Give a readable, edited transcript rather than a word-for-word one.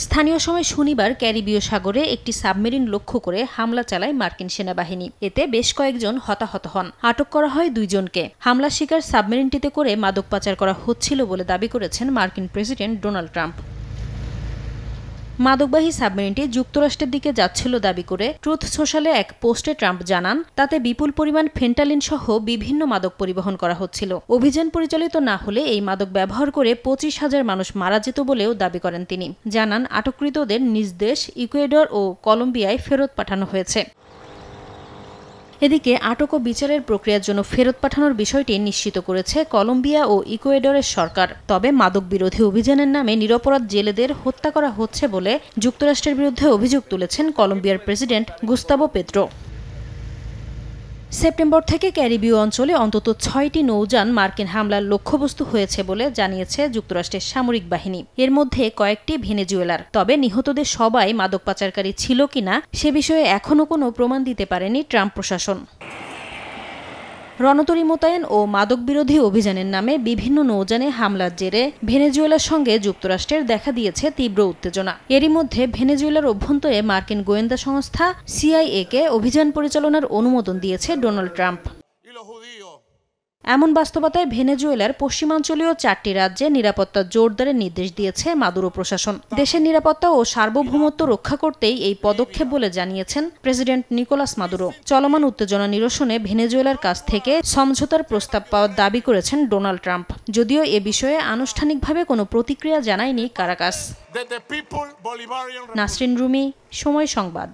স্থানীয় সময় শনিবার ক্যারিবীয় সাগরে একটি সাবমেরিন লক্ষ্য করে হামলা চালায় মার্কিন সেনাবাহিনী। এতে বেশ কয়েকজন হতাহত হন। আটক করা হয় 2 জনকে। হামলার শিকার সাবমেরিনটিতে করে মাদক পাচার করা হচ্ছিল বলে দাবি করেছেন মার্কিন প্রেসিডেন্ট ডোনাল্ড ট্রাম্প। মাদকবাহী সাবমেরিনটি যুক্তরাষ্ট্রের দিকে যাচ্ছিল দাবি করে ট্রুথ সোশ্যালে এক পোস্টে ট্রাম্প জানান, তাতে বিপুল পরিমাণ ফেন্টালিন সহ বিভিন্ন মাদক পরিবহন করা হচ্ছিল। অভিযান পরিচালিত না হলে এই মাদক ব্যবহার করে 25,000 মানুষ মারা যেত বলেও দাবি করেন তিনি। জানান, আটককৃতদের নিজ দেশ ইকুয়েডর ও কলম্বিয়ায় ফেরত পাঠানো হয়েছে। এদিকে আটক ও বিচারের প্রক্রিয়ার জন্য ফেরত পাঠানোর বিষয়টি নিশ্চিত করেছে কলম্বিয়া ও ইকুয়েডরের সরকার। তবে মাদক বিরোধী অভিযানের নামে নিরপরাধ জেলেদের হত্যা করা হচ্ছে বলে যুক্তরাষ্ট্রের বিরুদ্ধে অভিযোগ তুলেছেন কলম্বিয়ার প্রেসিডেন্ট গুস্তাভো পেট্রো। সেপ্টেম্বর থেকে ক্যারিবীয় অঞ্চলে অন্তত 6টি নৌযান মার্কিন হামলার লক্ষ্যবস্তু হয়েছে বলে জানিয়েছে যুক্তরাষ্ট্রের সামরিক বাহিনী। এর মধ্যে কয়েকটি ভেনেজুয়েলার। তবে নিহতদের সবাই মাদক পাচারকারী ছিল কিনা সে বিষয়ে এখনও কোনো প্রমাণ দিতে পারেনি ট্রাম্প প্রশাসন। রণতরী মোতায়েন ও মাদক বিরোধী অভিযানের নামে বিভিন্ন নৌযানে হামলার জেরে ভেনেজুয়েলার সঙ্গে যুক্তরাষ্ট্রের দেখা দিয়েছে তীব্র উত্তেজনা। এরই মধ্যে ভেনেজুয়েলার অভ্যন্তরে মার্কিন গোয়েন্দা সংস্থা CIA-কে অভিযান পরিচালনার অনুমোদন দিয়েছে ডোনাল্ড ট্রাম্প। এমন বাস্তবতায় ভেনেজুয়েলার পশ্চিমাঞ্চলীয় 4টি রাজ্যে নিরাপত্তা জোরদারের নির্দেশ দিয়েছে মাদুরো প্রশাসন। দেশের নিরাপত্তা ও সার্বভৌমত্ব রক্ষা করতেই এই পদক্ষেপ বলে জানিয়েছেন প্রেসিডেন্ট নিকোলাস মাদুরো। চলমান উত্তেজনা নিরসনে ভেনেজুয়েলার কাছ থেকে সমঝোতার প্রস্তাব পাওয়ার দাবি করেছেন ডোনাল্ড ট্রাম্প, যদিও এ বিষয়ে আনুষ্ঠানিকভাবে কোনো প্রতিক্রিয়া জানায়নি কারাকাস। নাসরিন রুমি, সময় সংবাদ।